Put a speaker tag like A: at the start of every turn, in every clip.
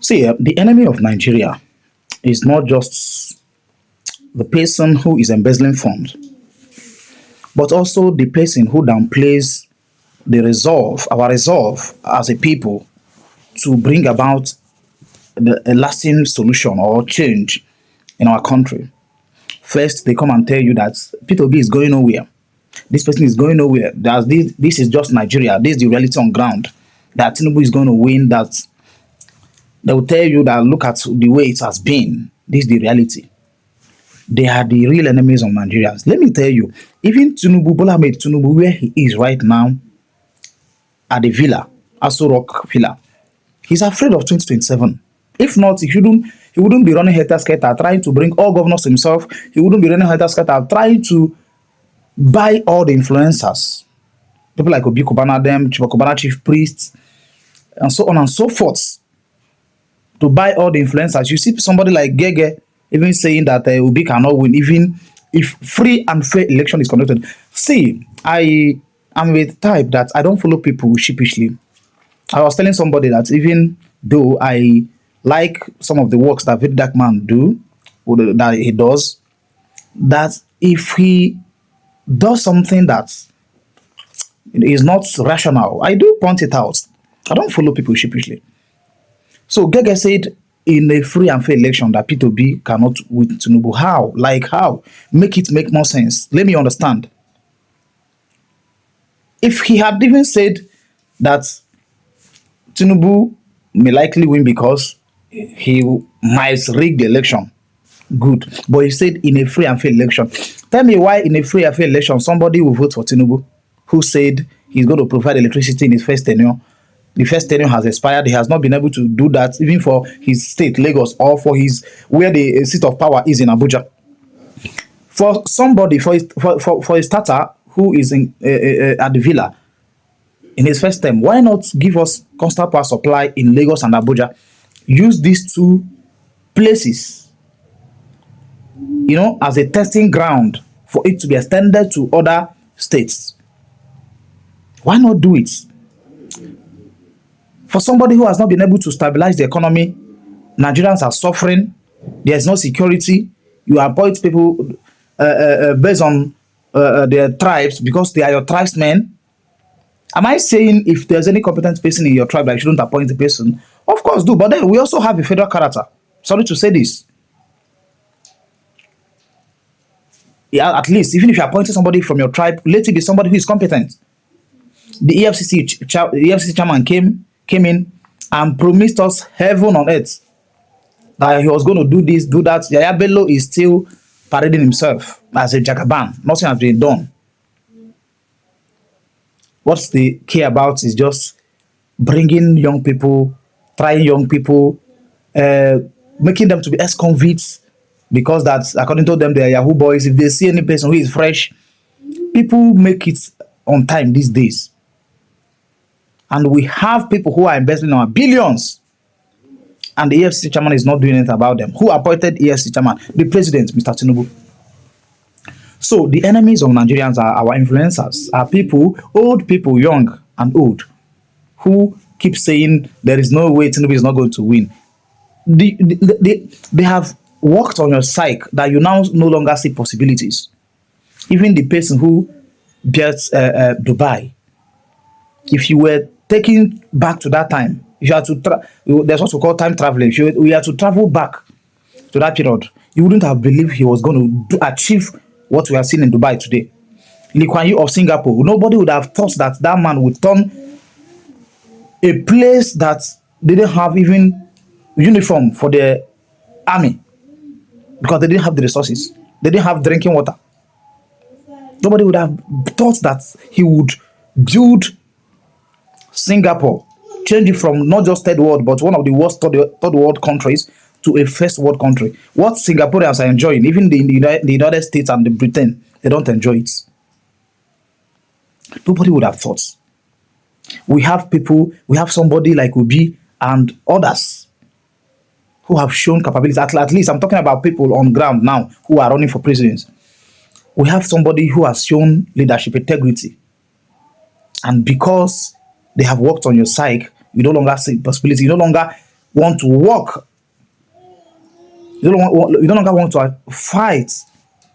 A: See, the enemy of Nigeria is not just the person who is embezzling funds, but also the person who downplays our resolve as a people to bring about a lasting solution or change in our country. First, they come and tell you that P2B is going nowhere. This person is going nowhere. This is just Nigeria. This is the reality on ground. That Tinubu is going to win. That they will tell you that look at the way it has been. This is the reality. They are the real enemies of Nigerians. Let me tell you, even Tinubu, Bola Ahmed Tinubu, where he is right now at the villa, Aso Rock Villa, he's afraid of 2027. If not, he wouldn't be running helter skelter trying to bring all governors himself. He wouldn't be running helter skelter trying to buy all the influencers. People like Obi Kubana, them, Chief Kubana chief priests, and so on and so forth, to buy all the influencers. You see somebody like Gege even saying that Obi cannot win, even if free and fair election is conducted. See, I am with type that I don't follow people sheepishly. I was telling somebody that even though I like some of the works that Very Dark Man do, or that he does, that if he does something that is not rational, I do point it out. I don't follow people sheepishly. So Gege said in a free and fair election that P2B cannot win Tinubu. How? Like how? Make it make more sense. Let me understand. If he had even said that Tinubu may likely win because he might rig the election, good. But he said in a free and fair election. Tell me why in a free and fair election somebody will vote for Tinubu who said he's going to provide electricity in his first tenure. The first tenure has expired. He has not been able to do that even for his state, Lagos, or for his where the seat of power is in Abuja. For somebody, for a starter who is at the villa in his first term, why not give us constant power supply in Lagos and Abuja? Use these two places, as a testing ground for it to be extended to other states. Why not do it? For somebody who has not been able to stabilize the economy, Nigerians are suffering. There is no security. You appoint people based on their tribes because they are your tribesmen. Am I saying if there's any competent person in your tribe that you shouldn't appoint the person? Of course, do. But then we also have a federal character. Sorry to say this. Yeah, at least, even if you're appointing somebody from your tribe, let it be somebody who is competent. The EFCC chairman came in and promised us heaven on earth that he was going to do this, do that. Yaya Bello is still parading himself as a jagaban. Nothing has been done. What they care about is just bringing young people, trying young people, making them to be ex-convicts because that's, according to them, they are Yahoo boys. If they see any person who is fresh, people make it on time these days. And we have people who are investing our billions. And the EFCC chairman is not doing anything about them. Who appointed EFCC chairman? The president, Mr. Tinubu. So the enemies of Nigerians are our influencers, are people, old people, young and old, who keep saying there is no way Tinubu is not going to win. They have worked on your psyche that you now no longer see possibilities. Even the person who built Dubai, if you were taken back to that time, if you had to, there's what we call time traveling. If you had to travel back to that period, you wouldn't have believed he was going to achieve what we are seeing in Dubai today. Lee Kuan Yew of Singapore, nobody would have thought that that man would turn a place that didn't have even uniform for the army because they didn't have the resources. They didn't have drinking water. Nobody would have thought that he would build Singapore, change it from not just third world, but one of the worst third world countries to a first world country. What Singaporeans are enjoying, even the United States and the Britain, they don't enjoy it. Nobody would have thought. We have people, we have somebody like Obi and others who have shown capabilities. At least I'm talking about people on ground now who are running for presidents. We have somebody who has shown leadership integrity. And because they have worked on your psyche, You no longer see possibility. You no longer want to work. You no longer want to fight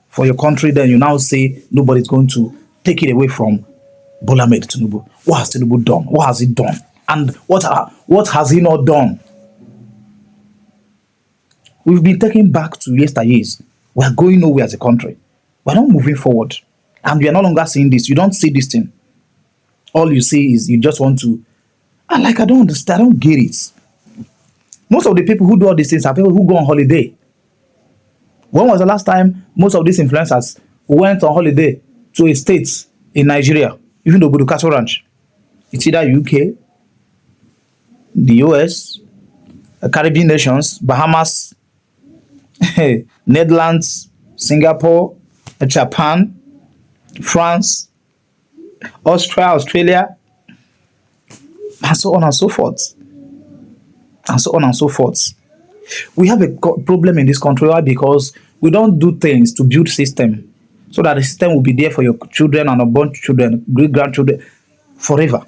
A: for your country. Then you now say nobody's going to take it away from Bola Ahmed Tinubu. What has Tinubu done? What has he done? And what has he not done? We've been taken back to yesteryears. We are going nowhere as a country. We're not moving forward. And we are no longer seeing this. You don't see this thing. All you see is you just want to. And like, I don't understand. I don't get it. Most of the people who do all these things are people who go on holiday. When was the last time most of these influencers went on holiday to a state in Nigeria, even though go to Cattle Ranch? It's either UK, the US, Caribbean nations, Bahamas, Netherlands, Singapore, Japan, France, Australia, and so on and so forth. And so on and so forth. We have a problem in this country. Why? Because we don't do things to build system so that the system will be there for your children and unborn children, great grandchildren forever.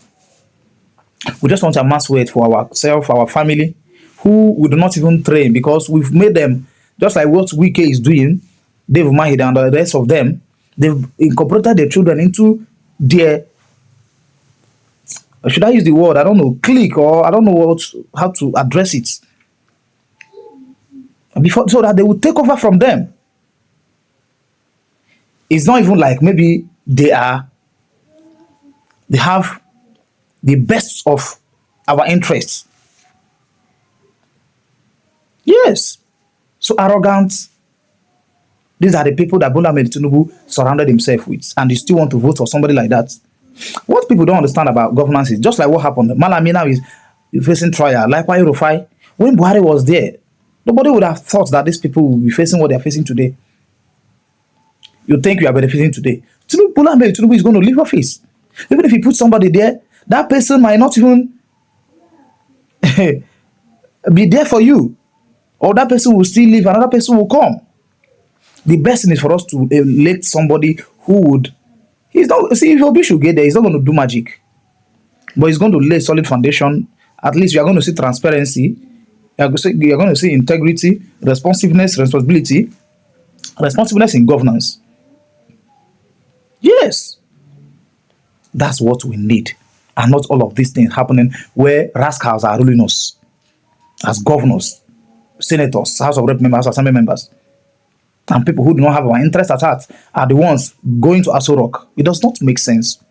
A: We just want to amass wealth for ourselves, our family, who we do not even train because we've made them just like what Wike is doing. Dave Mahid and the rest of them, they've incorporated their children into their, should I use the word? I don't know, clique, or I don't know how to address it. Before, so that they will take over from them. It's not even like maybe they have the best of our interests. Yes. So arrogant. These are the people that Bola Ahmed Tinubu surrounded himself with, and you still want to vote for somebody like that. What people don't understand about governance is just like what happened. Malami now is facing trial. Likewise, Rufai. When Buhari was there, nobody would have thought that these people will be facing what they are facing today. You think you are benefiting today. Bola Ahmed Tinubu is going to leave office. Even if you put somebody there, that person might not even be there for you. Or that person will still leave, another person will come. The best thing is for us to elect somebody who would. He's not. See, if Obi should get there, he's not going to do magic. But he's going to lay solid foundation. At least you are going to see transparency. You are going to see integrity, responsiveness in governance. Yes. That's what we need. And not all of these things happening where rascals are ruling us as governors, senators, House of Rep members, Assembly members. And people who do not have our interest at heart are the ones going to Aso Rock. It does not make sense.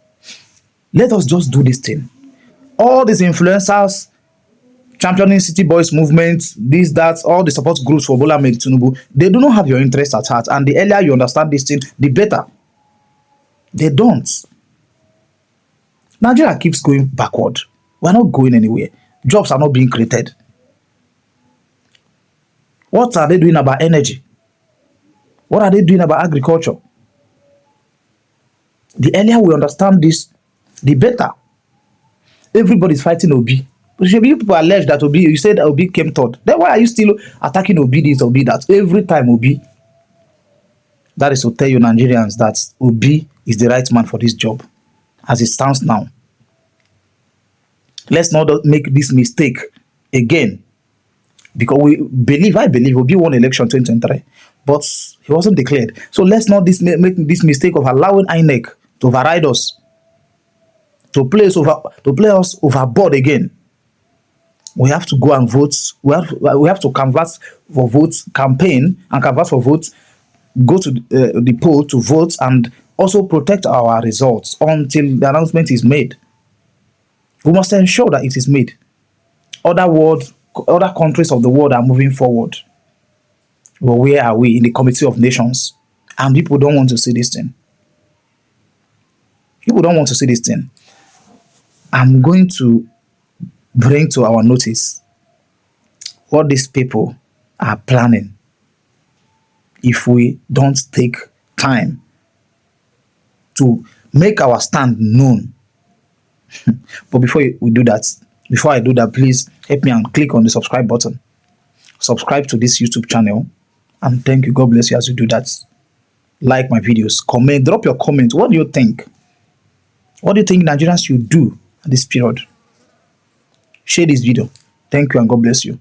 A: Let us just do this thing. All these influencers, championing City Boys movement, this, that, all the support groups for Bola Ahmed Tinubu, they do not have your interest at heart. And the earlier you understand this thing, the better. They don't. Nigeria keeps going backward. We're not going anywhere. Jobs are not being created. What are they doing about energy? What are they doing about agriculture? The earlier we understand this, the better. Everybody's fighting Obi. But people allege that Obi, you said Obi came third. Then why are you still attacking Obi this, Obi that? Every time Obi. That is to tell you Nigerians that Obi is the right man for this job as it stands now. Let's not make this mistake again. Because I believe Obi won election 2023. But he wasn't declared. So let's not make this mistake of allowing INEC to override us, to play us overboard again. We have to go and vote. We have to canvass for votes, campaign and canvass for votes, go to the poll to vote, and also protect our results until the announcement is made. We must ensure that it is made. Other countries of the world are moving forward. Well, where are we in the Committee of Nations? And people don't want to see this thing. People don't want to see this thing. I'm going to bring to our notice what these people are planning if we don't take time to make our stand known. But before I do that, please help me and click on the subscribe button. Subscribe to this YouTube channel. And thank you. God bless you as you do that. Like my videos. Comment. Drop your comment. What do you think? What do you think Nigerians should do at this period? Share this video. Thank you and God bless you.